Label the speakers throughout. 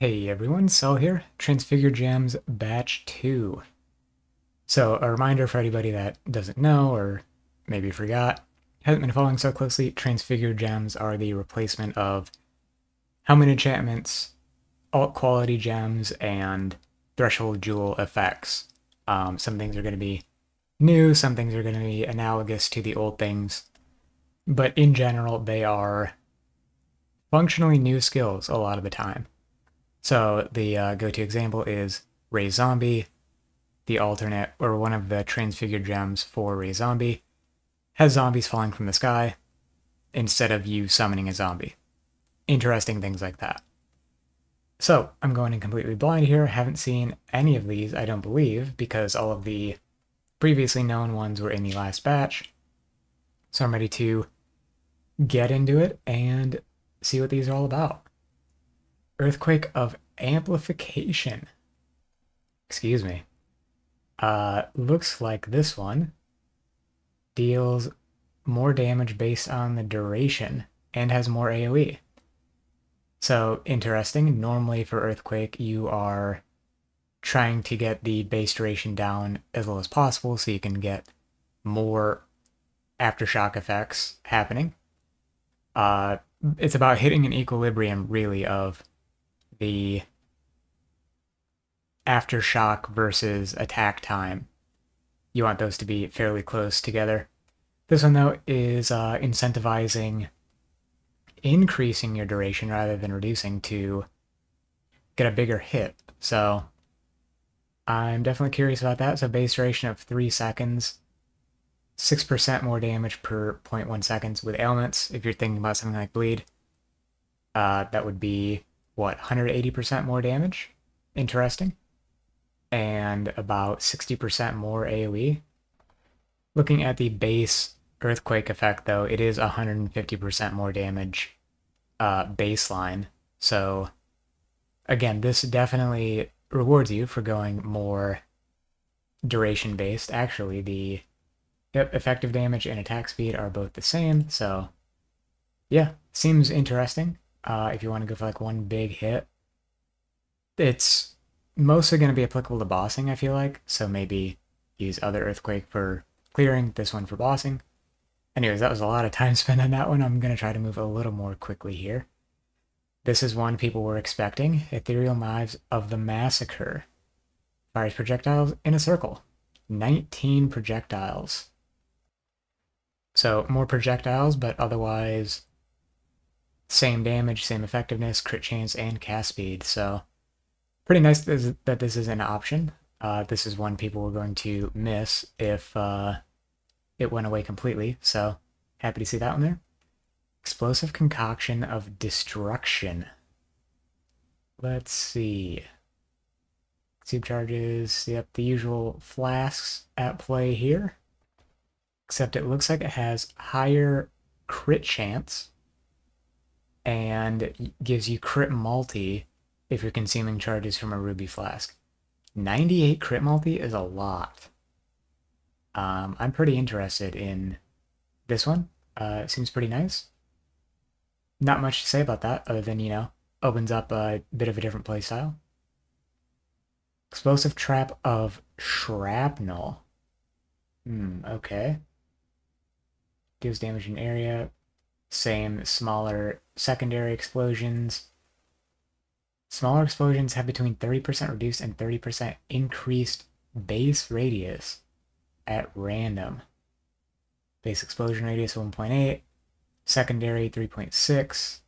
Speaker 1: Hey everyone, Cell here, Transfigured Gems Batch 2. So, a reminder for anybody that doesn't know or maybe forgot, hasn't been following so closely, Transfigured Gems are the replacement of helmet enchantments, alt quality gems, and threshold jewel effects. Some things are going to be new, some things are going to be analogous to the old things, but in general, they are functionally new skills a lot of the time. So the go-to example is Ray Zombie, the alternate, or one of the transfigured gems for Ray Zombie, has zombies falling from the sky instead of you summoning a zombie. Interesting things like that. So I'm going in completely blind here. Haven't seen any of these, I don't believe, because all of the previously known ones were in the last batch. So I'm ready to get into it and see what these are all about. Earthquake of Amplification. Excuse me. Looks like this one deals more damage based on the duration and has more AoE. So interesting. Normally for Earthquake, you are trying to get the base duration down as low as possible so you can get more aftershock effects happening. It's about hitting an equilibrium, really, of the aftershock versus attack time. You want those to be fairly close together. This one, though, is incentivizing increasing your duration rather than reducing to get a bigger hit. So I'm definitely curious about that. So base duration of 3 seconds, 6% more damage per 0.1 seconds with ailments. If you're thinking about something like bleed, that would be, what, 180% more damage? Interesting. And about 60% more AoE. Looking at the base Earthquake effect, though, it is 150% more damage baseline. So, again, this definitely rewards you for going more duration-based. Actually, the effective damage and attack speed are both the same, so yeah, seems interesting. If you want to go for like one big hit, it's mostly going to be applicable to bossing, I feel like, so maybe use other Earthquake for clearing, this one for bossing. Anyways, that was a lot of time spent on that one. I'm going to try to move a little more quickly here. This is one people were expecting. Ethereal Knives of the Massacre. Fires projectiles in a circle. 19 projectiles. So more projectiles, but otherwise same damage, same effectiveness, crit chance, and cast speed. So pretty nice that this is an option. This is one people were going to miss if it went away completely, so happy to see that one there. Explosive Concoction of Destruction. Let's see. Soup charges, yep, the usual flasks at play here. Except it looks like it has higher crit chance and gives you crit multi if you're consuming charges from a ruby flask. 98 crit multi is a lot. I'm pretty interested in this one. It seems pretty nice. Not much to say about that other than, opens up a bit of a different playstyle. Explosive Trap of Shrapnel. Okay. Deals damage in area. Same, smaller secondary explosions. Smaller explosions have between 30% reduced and 30% increased base radius at random. Base explosion radius 1.8, secondary 3.6,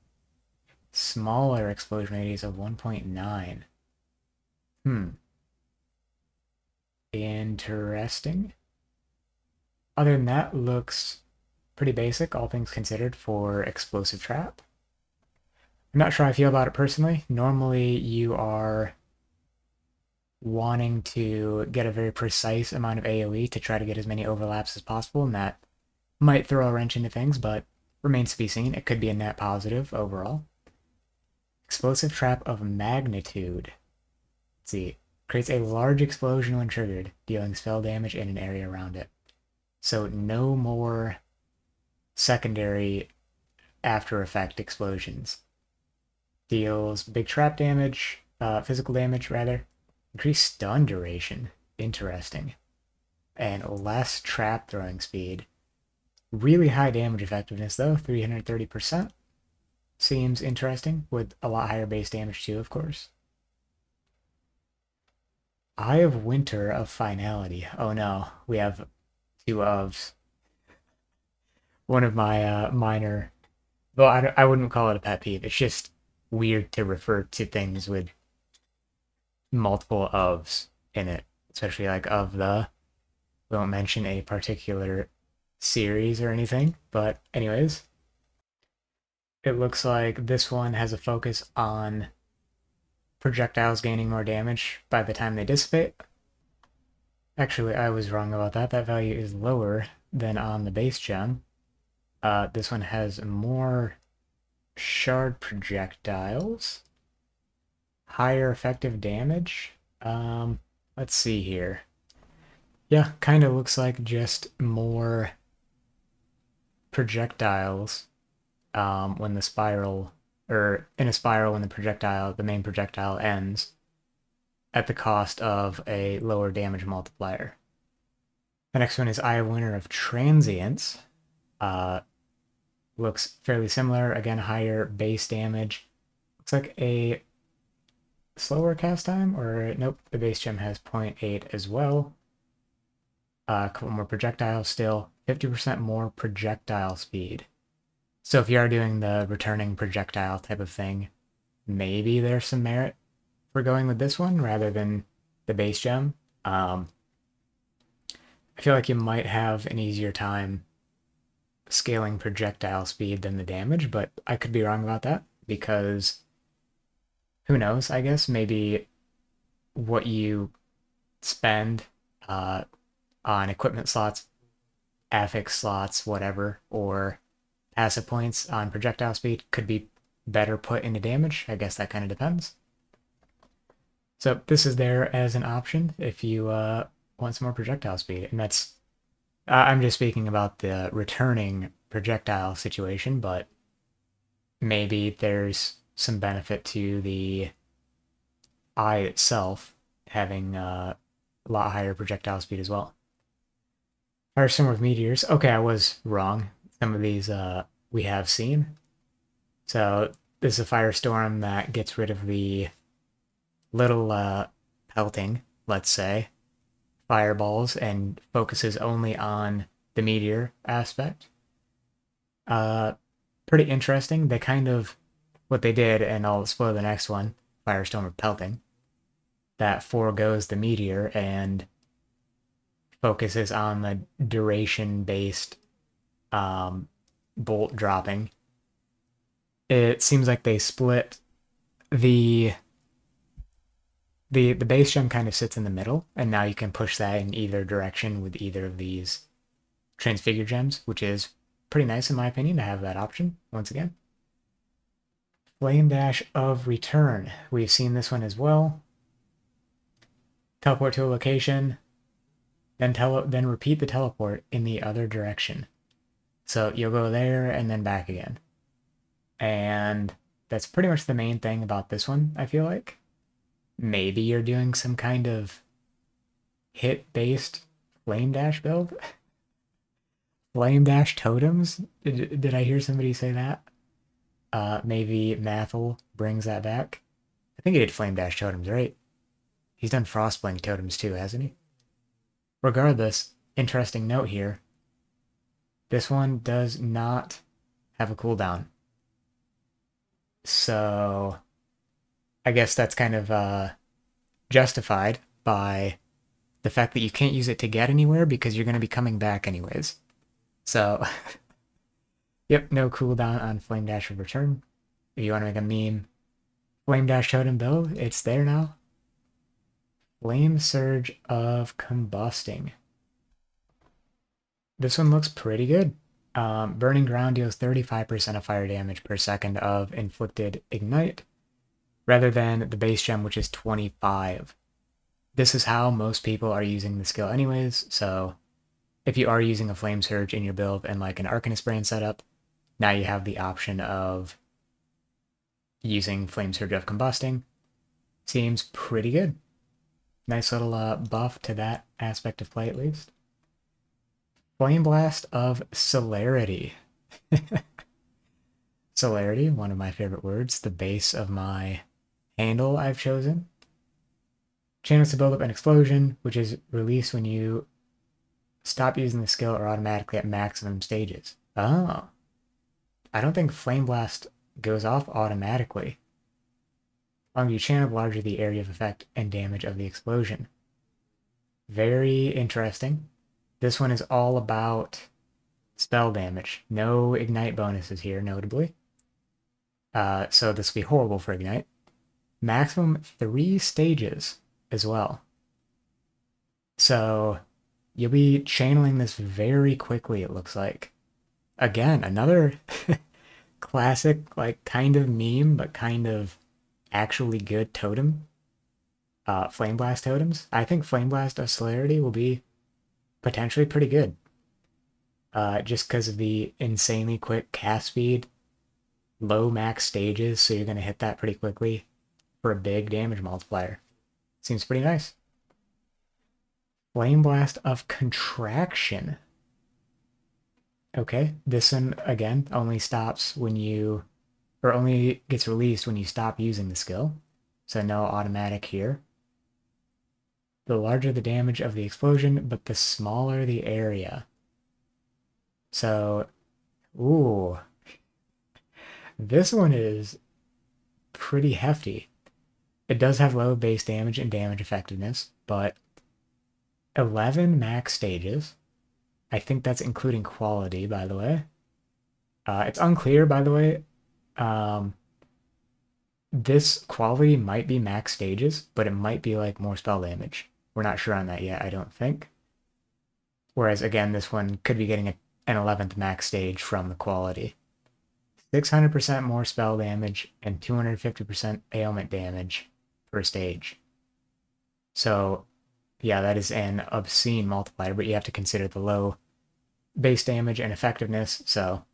Speaker 1: smaller explosion radius of 1.9. Interesting. Other than that, looks pretty basic, all things considered, for Explosive Trap. I'm not sure how I feel about it personally. Normally, you are wanting to get a very precise amount of AoE to try to get as many overlaps as possible, and that might throw a wrench into things, but remains to be seen. It could be a net positive overall. Explosive Trap of Magnitude. Let's see. Creates a large explosion when triggered, dealing spell damage in an area around it. So no more secondary after effect explosions. Deals big trap damage, physical damage rather. Increased stun duration. Interesting. And less trap throwing speed. Really high damage effectiveness though, 330%. Seems interesting, with a lot higher base damage too, of course. Eye of Winter of Finality. Oh no, we have two ofs. One of my minor... Well, I wouldn't call it a pet peeve. It's just weird to refer to things with multiple ofs in it. Especially like of the... We won't mention a particular series or anything, but anyways. It looks like this one has a focus on projectiles gaining more damage by the time they dissipate. Actually, I was wrong about that. That value is lower than on the base gem. This one has more shard projectiles. Higher effective damage. Let's see here. Yeah, kind of looks like just more projectiles when the spiral, or in a spiral when the main projectile ends at the cost of a lower damage multiplier. The next one is Eye of Winter of Transience. Looks fairly similar. Again, higher base damage. Looks like a slower cast time, or nope, the base gem has 0.8 as well. A couple more projectiles still. 50% more projectile speed. So if you are doing the returning projectile type of thing, maybe there's some merit for going with this one rather than the base gem. I feel like you might have an easier time scaling projectile speed than the damage, but I could be wrong about that because who knows, I guess. Maybe what you spend on equipment slots, affix slots, whatever, or passive points on projectile speed could be better put into damage. I guess that kind of depends. So this is there as an option if you want some more projectile speed, and that's I'm just speaking about the returning projectile situation, but maybe there's some benefit to the eye itself having a lot higher projectile speed as well. Firestorm with Meteors. Okay, I was wrong. Some of these we have seen. So this is a Firestorm that gets rid of the little pelting, let's say, fireballs and focuses only on the meteor aspect. Pretty interesting. They kind of, what they did, and I'll spoil the next one, Firestorm of Pelting, that foregoes the meteor and focuses on the duration-based bolt dropping. It seems like they split the base gem kind of sits in the middle, and now you can push that in either direction with either of these Transfigured gems, which is pretty nice in my opinion to have that option once again. Flame Dash of Return. We've seen this one as well. Teleport to a location, then repeat the teleport in the other direction. So you'll go there and then back again. And that's pretty much the main thing about this one, I feel like. Maybe you're doing some kind of hit-based Flame Dash build? Flame Dash totems? Did I hear somebody say that? Maybe Mathel brings that back. I think he did Flame Dash totems, right? He's done Frostblink totems too, hasn't he? Regardless, interesting note here. This one does not have a cooldown. So I guess that's kind of justified by the fact that you can't use it to get anywhere because you're going to be coming back anyways. So, yep, no cooldown on Flame Dash of Return. If you want to make a meme Flame Dash Totem build, it's there now. Flame Surge of Combusting. This one looks pretty good. Burning Ground deals 35% of fire damage per second of inflicted ignite, rather than the base gem, which is 25. This is how most people are using the skill anyways, so if you are using a Flame Surge in your build and like an Arcanist Brand setup, now you have the option of using Flame Surge of Combusting. Seems pretty good. Nice little buff to that aspect of play, at least. Flame Blast of Celerity. Celerity, one of my favorite words, the base of my handle I've chosen. Channels to build up an explosion, which is released when you stop using the skill or automatically at maximum stages. Oh. I don't think Flame Blast goes off automatically. The longer you channel, the larger the area of effect and damage of the explosion. Very interesting. This one is all about spell damage. No Ignite bonuses here, notably. So this will be horrible for Ignite. Maximum 3 stages as well. So you'll be channeling this very quickly, it looks like. Again, another classic, like, kind of meme, but kind of actually good totem. Flame Blast totems. I think Flame Blast of Celerity will be potentially pretty good. Just because of the insanely quick cast speed, low max stages, so you're going to hit that pretty quickly for a big damage multiplier. Seems pretty nice. Flame Blast of Contraction. Okay, this one, again, only stops when you, or only gets released when you stop using the skill. So no automatic here. The larger the damage of the explosion, but the smaller the area. So, ooh. This one is pretty hefty. It does have low base damage and damage effectiveness, but 11 max stages. I think that's including quality, by the way. It's unclear, by the way. This quality might be max stages, but it might be like more spell damage. We're not sure on that yet, I don't think. Whereas, again, this one could be getting an 11th max stage from the quality. 600% more spell damage and 250% ailment damage per stage. So, yeah, that is an obscene multiplier, but you have to consider the low base damage and effectiveness, so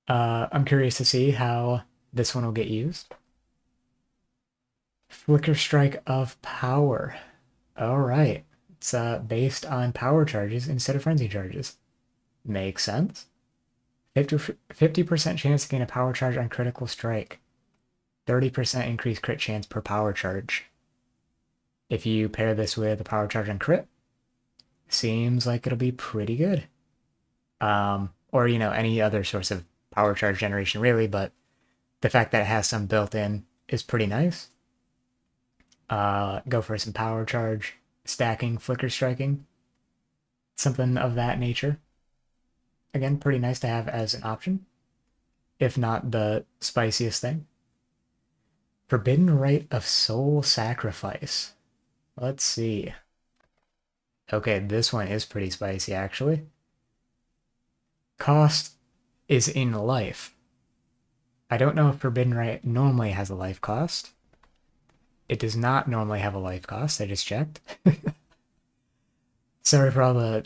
Speaker 1: I'm curious to see how this one will get used. Flicker Strike of Power. Alright, it's based on power charges instead of frenzy charges. Makes sense. 50% chance to gain a power charge on critical strike. 30% increased crit chance per power charge. If you pair this with a power charge on crit, seems like it'll be pretty good. Or, you know, any other source of power charge generation, really, but the fact that it has some built in is pretty nice. Go for some power charge, stacking, flicker striking, something of that nature. Again, pretty nice to have as an option, if not the spiciest thing. Forbidden Rite of Soul Sacrifice. Let's see. Okay, this one is pretty spicy, actually. Cost is in life. I don't know if Forbidden Rite normally has a life cost. It does not normally have a life cost, I just checked. Sorry for all the...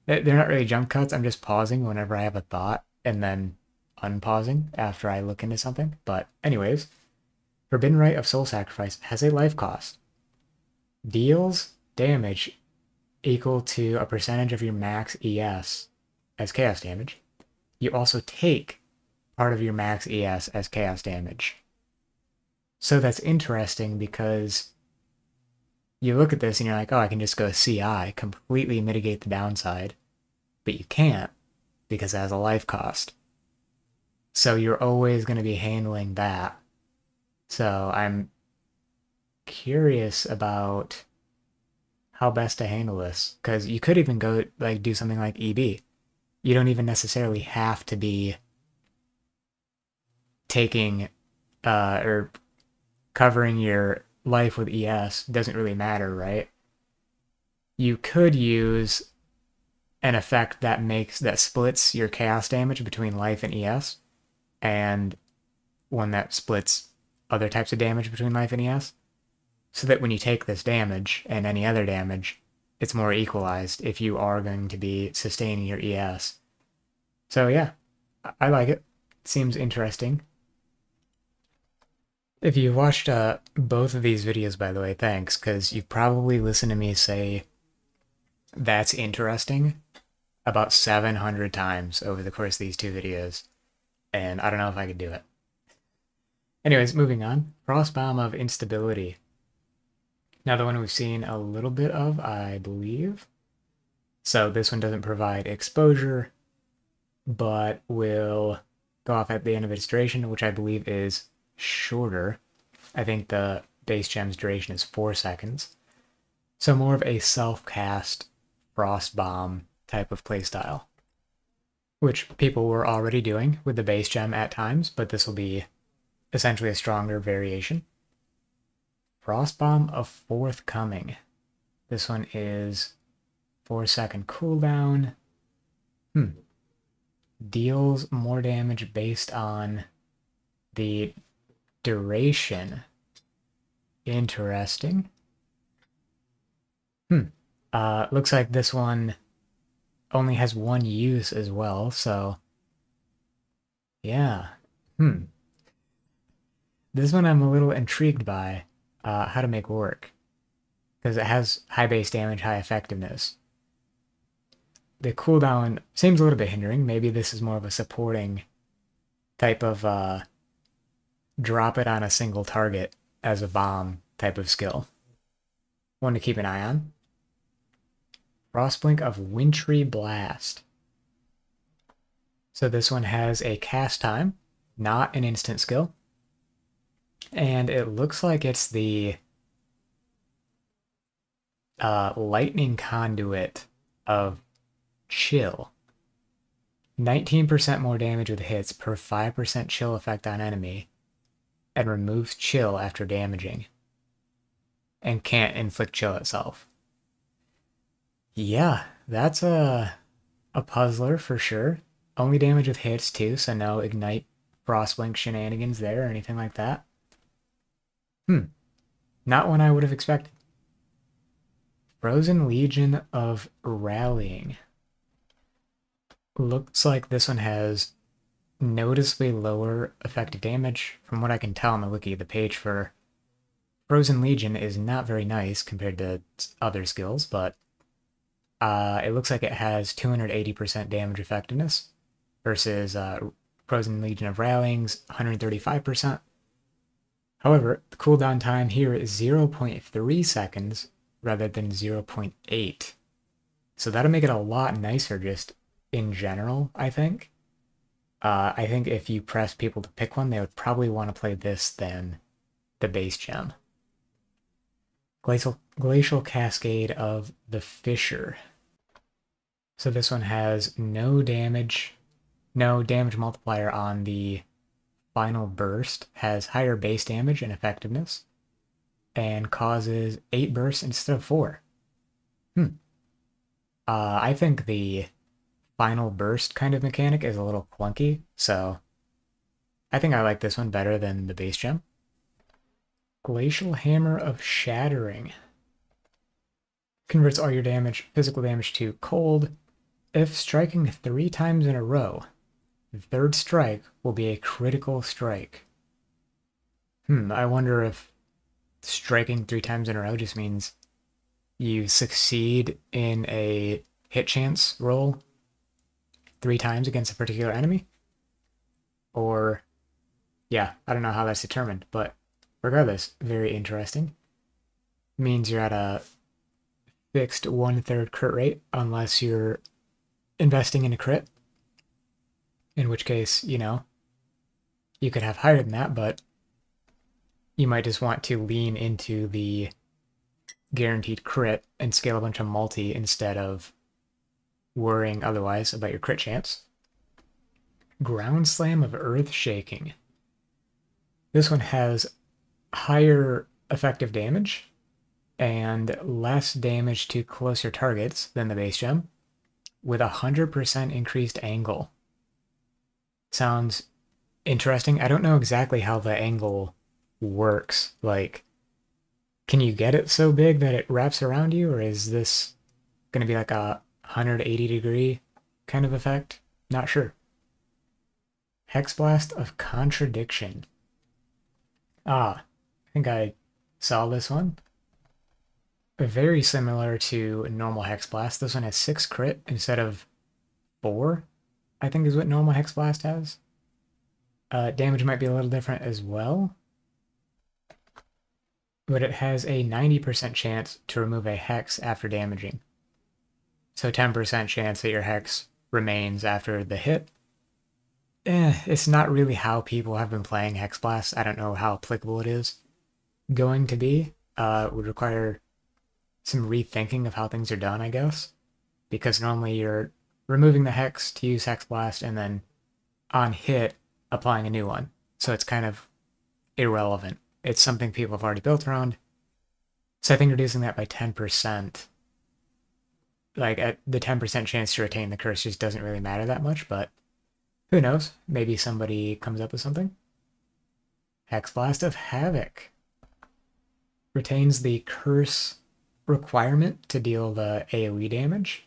Speaker 1: They're not really jump cuts, I'm just pausing whenever I have a thought, and then unpausing after I look into something. But anyways, Forbidden Rite of Soul Sacrifice has a life cost. Deals damage equal to a percentage of your max ES as chaos damage. You also take part of your max ES as chaos damage. So that's interesting because you look at this and you're like, oh, I can just go CI, completely mitigate the downside. But you can't because it has a life cost. So you're always going to be handling that. So I'm curious about how best to handle this, because you could even go like do something like EB. You don't even necessarily have to be taking or covering your life with ES. Doesn't really matter, right? You could use an effect that splits your chaos damage between life and ES, and one that splits other types of damage between life and ES, so that when you take this damage and any other damage, it's more equalized if you are going to be sustaining your ES. So yeah, I like it. Seems interesting. If you watched both of these videos, by the way, thanks, because you've probably listened to me say that's interesting about 700 times over the course of these two videos, and I don't know if I could do it. Anyways, moving on. Frostbomb of Instability. Another one we've seen a little bit of, I believe. So this one doesn't provide exposure, but will go off at the end of its duration, which I believe is shorter. I think the base gem's duration is 4 seconds. So more of a self-cast Frostbomb type of playstyle, which people were already doing with the base gem at times, but this will be essentially a stronger variation. Frostbomb of Forthcoming. This one is 4-second cooldown. Deals more damage based on the duration. Interesting. Looks like this one only has one use as well, so yeah. This one I'm a little intrigued by how to make work, because it has high base damage, high effectiveness. The cooldown seems a little bit hindering. Maybe this is more of a supporting type of drop it on a single target as a bomb type of skill. One to keep an eye on. Frostblink of Wintry Blast. So this one has a cast time, not an instant skill. And it looks like it's the lightning conduit of Chill. 19% more damage with hits per 5% chill effect on enemy, and removes chill after damaging, and can't inflict chill itself. Yeah, that's a puzzler for sure. Only damage with hits too, so no ignite Frostblink shenanigans there or anything like that. Not one I would have expected. Frozen Legion of Rallying. Looks like this one has noticeably lower effective damage. From what I can tell on the wiki, the page for Frozen Legion is not very nice compared to other skills, but it looks like it has 280% damage effectiveness versus Frozen Legion of Rallying's 135%. However, the cooldown time here is 0.3 seconds rather than 0.8. So that'll make it a lot nicer just in general, I think. I think if you press people to pick one, they would probably want to play this than the base gem. Glacial Cascade of the Fisher. So this one has no damage multiplier on the final burst, has higher base damage and effectiveness, and causes 8 bursts instead of 4. I think the final burst kind of mechanic is a little clunky, so I think I like this one better than the base gem. Glacial Hammer of Shattering. Converts all your physical damage to cold. If striking 3 times in a row, the third strike will be a critical strike. I wonder if striking 3 times in a row just means you succeed in a hit chance roll 3 times against a particular enemy. Or, yeah, I don't know how that's determined, but regardless, very interesting. Means you're at a fixed 1/3 crit rate unless you're investing in a crit. In which case, you could have higher than that, but you might just want to lean into the guaranteed crit and scale a bunch of multi instead of worrying otherwise about your crit chance. Ground Slam of Earth Shaking. This one has higher effective damage and less damage to closer targets than the base gem, with 100% increased angle. Sounds interesting. I don't know exactly how the angle works. Like, can you get it so big that it wraps around you, or is this going to be like a 180-degree kind of effect? Not sure. Hexblast of Contradiction. Ah, I think I saw this one. Very similar to normal Hex Blast. This one has 6 crit instead of 4, I think is what normal Hex Blast has. Damage might be a little different as well, but it has a 90% chance to remove a Hex after damaging. So 10% chance that your Hex remains after the hit. It's not really how people have been playing Hex Blast. I don't know how applicable it is going to be. It would require some rethinking of how things are done, I guess. Because normally you're removing the Hex to use Hex Blast and then on hit applying a new one. So it's kind of irrelevant. It's something people have already built around. So I think reducing that by 10%, like at the 10% chance to retain the curse just doesn't really matter that much, but who knows? Maybe somebody comes up with something. Hex Blast of Havoc retains the curse requirement to deal the AoE damage.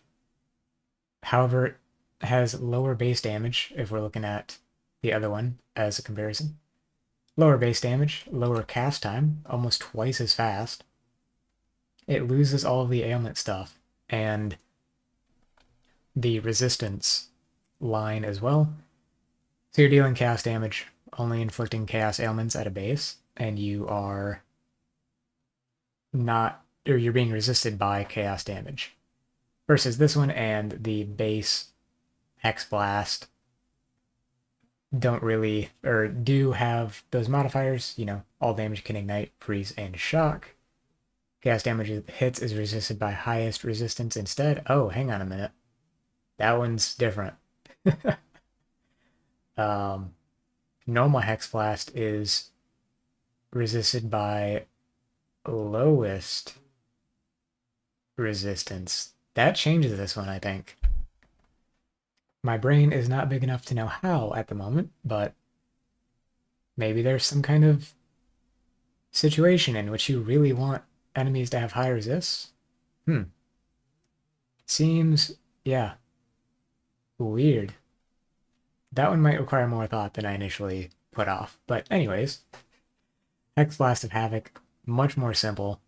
Speaker 1: However, it has lower base damage if we're looking at the other one as a comparison. Lower base damage, lower cast time, almost twice as fast. It loses all of the ailment stuff and the resistance line as well. So you're dealing chaos damage, only inflicting chaos ailments at a base, and you are not, or you're being resisted by chaos damage. Versus this one and the base Hex Blast don't really, or do have those modifiers, you know, all damage can ignite, freeze, and shock. Chaos damage hits is resisted by highest resistance instead. Oh, hang on a minute. That one's different. Normal Hex Blast is resisted by lowest resistance. That changes this one, I think. My brain is not big enough to know how at the moment, but maybe there's some kind of situation in which you really want enemies to have high resists. Seems, yeah, weird. That one might require more thought than I initially put off. But anyways, Hex Blast of Havoc, much more simple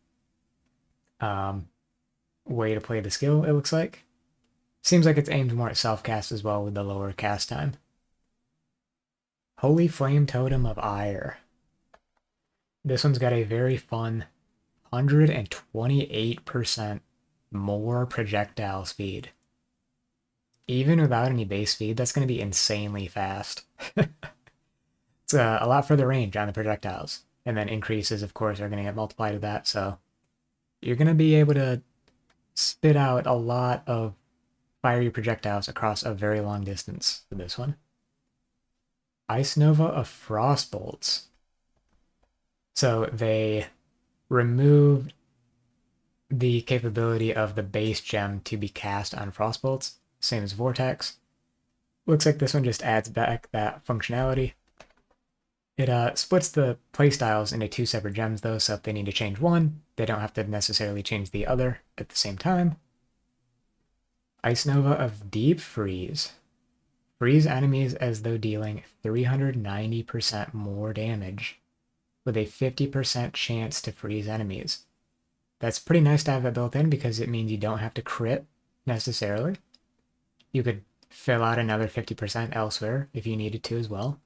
Speaker 1: way to play the skill, it looks like. Seems like it's aimed more at self-cast as well with the lower cast time. Holy Flame Totem of Ire. This one's got a very fun 128% more projectile speed. Even without any base speed, that's going to be insanely fast. It's a lot further range on the projectiles. And then increases, of course, are going to get multiplied with that. So you're going to be able to spit out a lot of fiery projectiles across a very long distance with this one. Ice Nova of Frostbolts. So they removed the capability of the base gem to be cast on Frostbolts, same as Vortex. Looks like this one just adds back that functionality. It splits the playstyles into 2 separate gems though, so if they need to change one, they don't have to necessarily change the other at the same time. Ice Nova of Deep Freeze. Freeze enemies as though dealing 390% more damage, with a 50% chance to freeze enemies. That's pretty nice to have that built in because it means you don't have to crit necessarily. You could fill out another 50% elsewhere if you needed to as well.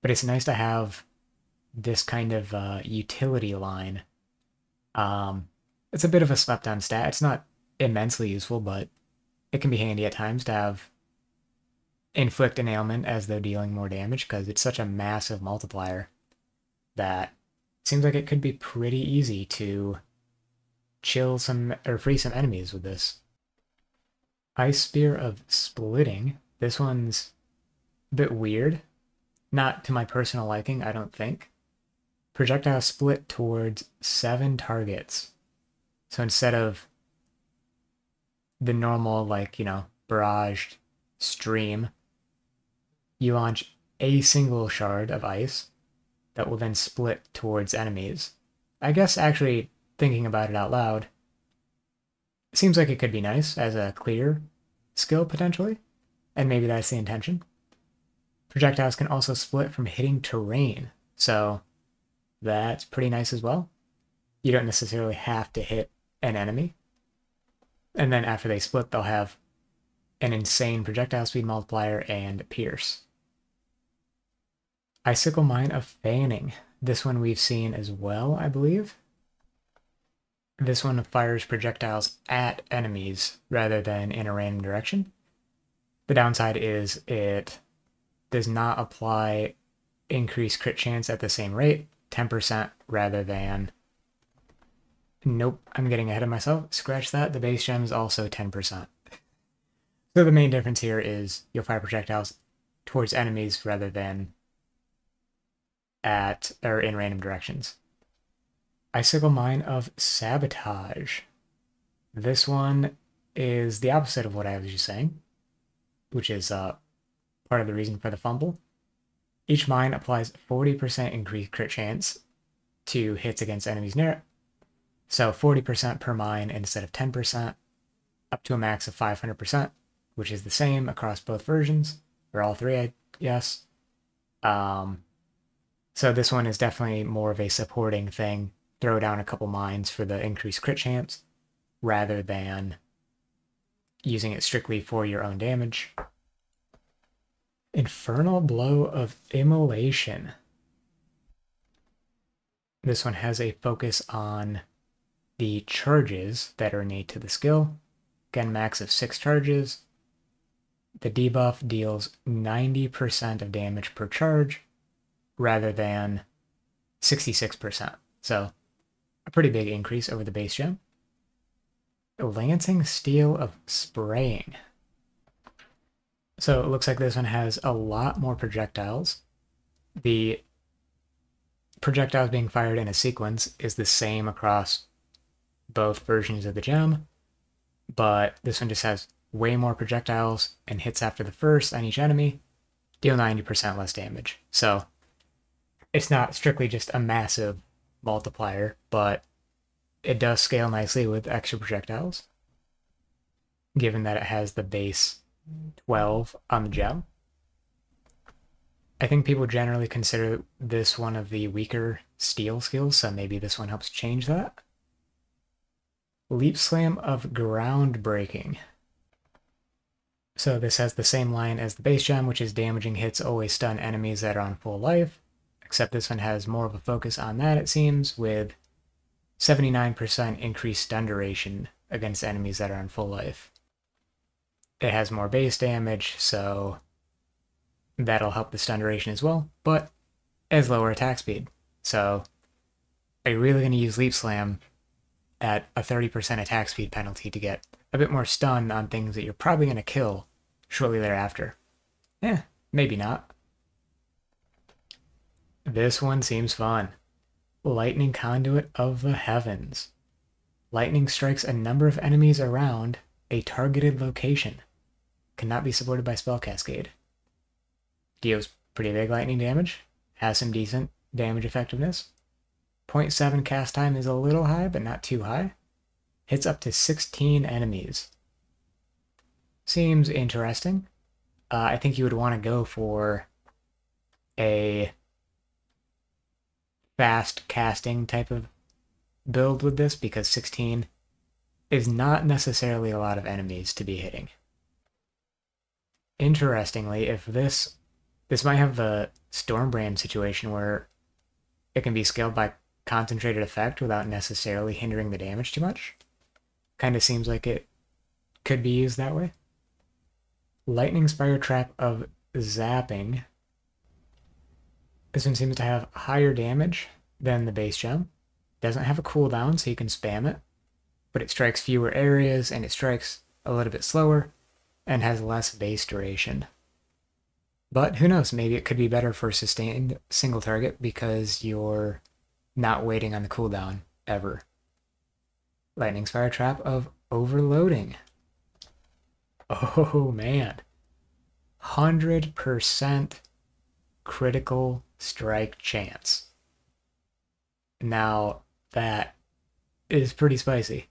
Speaker 1: But it's nice to have this kind of utility line. It's a bit of a slept on stat. It's not immensely useful, but it can be handy at times to have inflict an ailment as though dealing more damage because it's such a massive multiplier that it seems like it could be pretty easy to chill some or freeze some enemies with this. Ice Spear of Splitting. This one's a bit weird. Not to my personal liking, I don't think. Projectile split towards 7 targets. So instead of the normal, like, you know, barraged stream, you launch a single shard of ice that will then split towards enemies. I guess actually thinking about it out loud, it seems like it could be nice as a clear skill potentially, and maybe that's the intention. Projectiles can also split from hitting terrain, so That's pretty nice as well. You don't necessarily have to hit an enemy. And then after they split, they'll have an insane projectile speed multiplier and pierce. Icicle Mine of Fanning. This one we've seen as well, I believe. This one fires projectiles at enemies rather than in a random direction. The downside is it does not apply increased crit chance at the same rate, 10% rather than... Nope, I'm getting ahead of myself. Scratch that. The base gem is also 10%. So the main difference here is you'll fire projectiles towards enemies rather than at or in random directions. Icicle Mine of Sabotage. This one is the opposite of what I was just saying, which is part of the reason for the fumble. Each mine applies 40% increased crit chance to hits against enemies near it. So 40% per mine instead of 10%, up to a max of 500%, which is the same across both versions, or all three, I guess. So this one is definitely more of a supporting thing. Throw down a couple mines for the increased crit chance, rather than using it strictly for your own damage. Infernal Blow of Immolation. This one has a focus on the charges that are innate to the skill. Again, max of 6 charges. The debuff deals 90% of damage per charge rather than 66%. So a pretty big increase over the base gem. Lancing Steel of Spraying. So it looks like this one has a lot more projectiles. The projectiles being fired in a sequence is the same across both versions of the gem, but this one just has way more projectiles and hits after the first on each enemy, deal 90% less damage. So it's not strictly just a massive multiplier, but it does scale nicely with extra projectiles, given that it has the base 12 on the gem. I think people generally consider this one of the weaker steel skills, so maybe this one helps change that. Leap Slam of Groundbreaking. So this has the same line as the base gem, which is damaging hits always stun enemies that are on full life, except this one has more of a focus on that, it seems, with 79% increased stun duration against enemies that are on full life. It has more base damage, so that'll help the stun duration as well, but it has lower attack speed. So are you really going to use Leap Slam at a 30% attack speed penalty to get a bit more stun on things that you're probably going to kill shortly thereafter? Maybe not. This one seems fun. Lightning Conduit of the Heavens. Lightning strikes a number of enemies around a targeted location. Cannot be supported by Spell Cascade. Deals pretty big lightning damage. Has some decent damage effectiveness. 0.7 cast time is a little high, but not too high. Hits up to 16 enemies. Seems interesting. I think you would want to go for a fast casting type of build with this, because 16 is not necessarily a lot of enemies to be hitting. Interestingly, if this might have the Stormbrand situation where it can be scaled by concentrated effect without necessarily hindering the damage too much. Kind of seems like it could be used that way. Lightning Spire Trap of Zapping. This one seems to have higher damage than the base gem. Doesn't have a cooldown, so you can spam it, but it strikes fewer areas and it strikes a little bit slower and has less base duration. But who knows, maybe it could be better for sustained single target because you're not waiting on the cooldown ever. Lightning Spire Trap of Overloading. Oh man. 100% critical strike chance. Now, that is pretty spicy.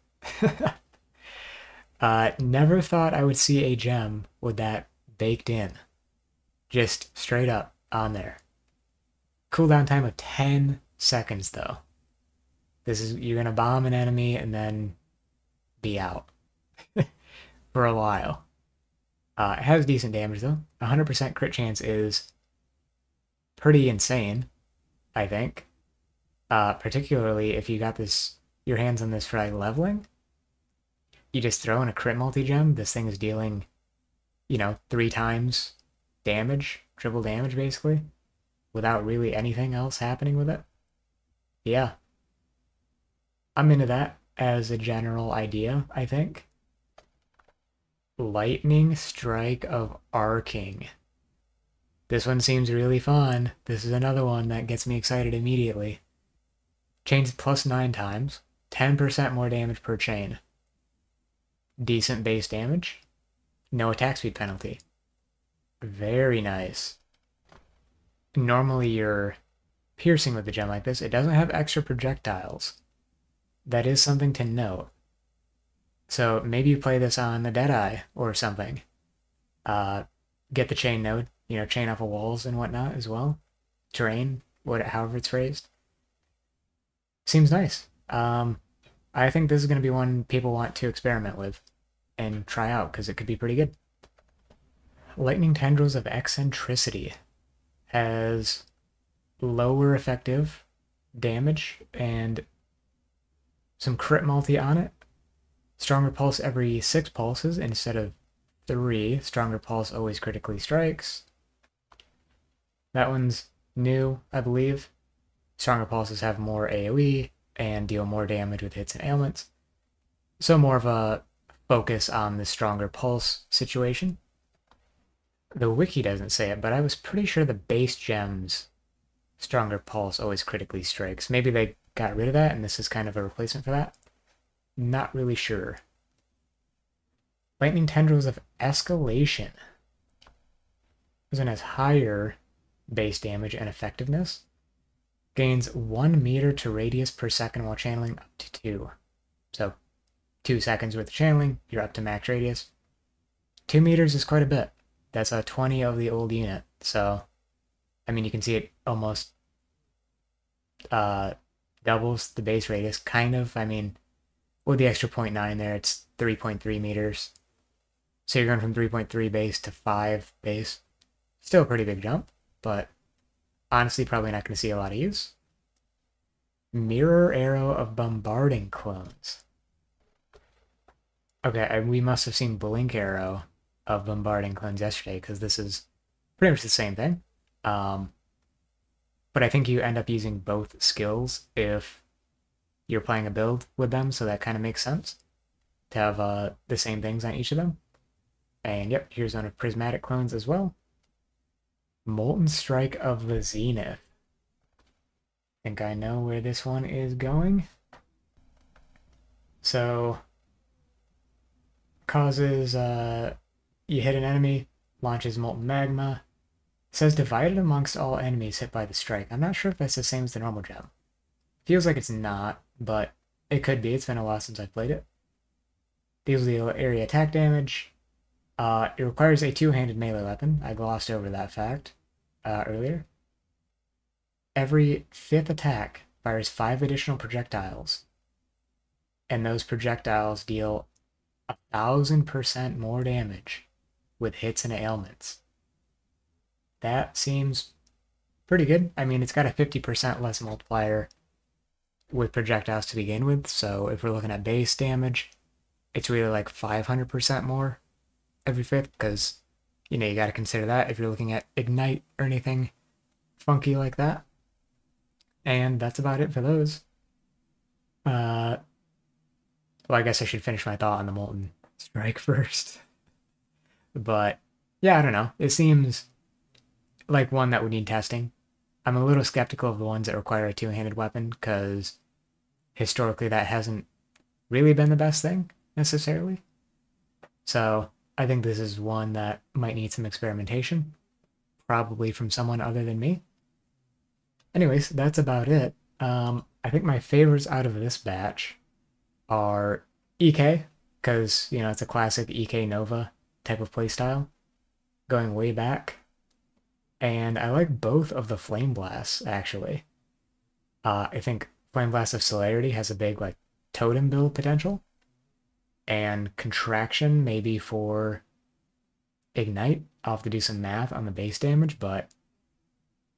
Speaker 1: Never thought I would see a gem with that baked in. Just straight up on there. Cooldown time of 10 seconds though. You're gonna bomb an enemy and then be out for a while. It has decent damage though. 100% crit chance is pretty insane, I think. Particularly if you got your hands on this for like leveling. You just throw in a crit multi-gem, this thing is dealing, 3 times damage, triple damage basically, without really anything else happening with it. Yeah. I'm into that as a general idea, I think. Lightning Strike of Arcing. This one seems really fun. This is another one that gets me excited immediately. Chains plus 9 times, 10% more damage per chain. Decent base damage. No attack speed penalty. Very nice. Normally you're piercing with a gem like this. It doesn't have extra projectiles. That is something to note. So maybe you play this on the Deadeye or something. Get the chain node, chain off of walls and whatnot as well. Terrain, however it's phrased. Seems nice. I think this is going to be one people want to experiment with and try out because it could be pretty good. Lightning Tendrils of Eccentricity has lower effective damage and some crit multi on it. Stronger pulse every 6 pulses instead of 3. Stronger pulse always critically strikes. That one's new, I believe. Stronger pulses have more AoE and deal more damage with hits and ailments. So more of a focus on the stronger pulse situation. The wiki doesn't say it, but I was pretty sure the base gems stronger pulse always critically strikes. Maybe they got rid of that and this is kind of a replacement for that. Not really sure. Lightning Tendrils of Escalation. This one has higher base damage and effectiveness. Gains 1 meter to radius per second while channeling up to 2. So 2 seconds worth of channeling, you're up to max radius. 2 meters is quite a bit. That's a 20 of the old unit. So, I mean, you can see it almost doubles the base radius, kind of. I mean, with the extra 0.9 there, it's 3.3 meters. So you're going from 3.3 base to 5 base. Still a pretty big jump, but honestly probably not going to see a lot of use. Mirror Arrow of Bombarding Clones. Okay, we must have seen Blink Arrow of Bombarding Clones yesterday, because this is pretty much the same thing. But I think you end up using both skills if you're playing a build with them, so that kind of makes sense to have the same things on each of them. And yep, here's one of Prismatic Clones as well. Molten Strike of the Zenith. I think I know where this one is going. So, causes, you hit an enemy, launches molten magma. It says divided amongst all enemies hit by the strike. I'm not sure if that's the same as the normal gem. Feels like it's not, but it could be. It's been a while since I've played it. Deals the area attack damage. It requires a 2-handed melee weapon. I glossed over that fact earlier. Every 5th attack fires 5 additional projectiles. And those projectiles deal 1,000% more damage with hits and ailments. That seems pretty good. I mean, it's got a 50% less multiplier with projectiles to begin with, so if we're looking at base damage, it's really like 500% more every 5th, because, you got to consider that if you're looking at Ignite or anything funky like that. And that's about it for those. Well, I guess I should finish my thought on the Molten Strike first. But, yeah, I don't know. It seems like one that would need testing. I'm a little skeptical of the ones that require a 2-handed weapon, because historically that hasn't really been the best thing, necessarily. So, I think this is one that might need some experimentation. Probably from someone other than me. Anyways, that's about it. I think my favorites out of this batch are EK, because, it's a classic EK Nova type of playstyle, going way back. And I like both of the Flame Blasts, actually. I think Flame Blast of Celerity has a big like totem build potential, and Contraction maybe for Ignite. I'll have to do some math on the base damage, but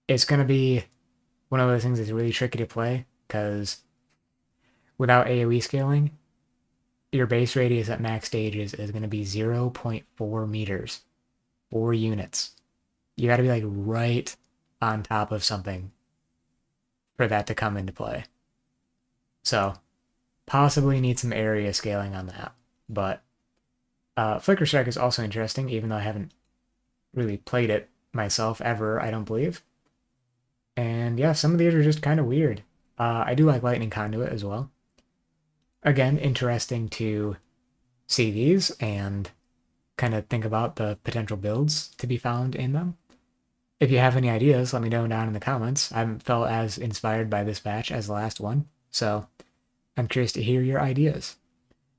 Speaker 1: it's going to be one of those things that's really tricky to play because without AoE scaling, your base radius at max stages is going to be 0.4 meters, 4 units. You got to be like right on top of something for that to come into play. So possibly need some area scaling on that. But Flicker Strike is also interesting, even though I haven't really played it myself ever, I don't believe. And yeah, some of these are just kind of weird. I do like Lightning Conduit as well. Again, interesting to see these and kind of think about the potential builds to be found in them. If you have any ideas, let me know down in the comments. I haven't felt as inspired by this batch as the last one, so I'm curious to hear your ideas.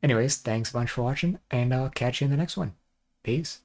Speaker 1: Anyways, thanks a bunch for watching, and I'll catch you in the next one. Peace.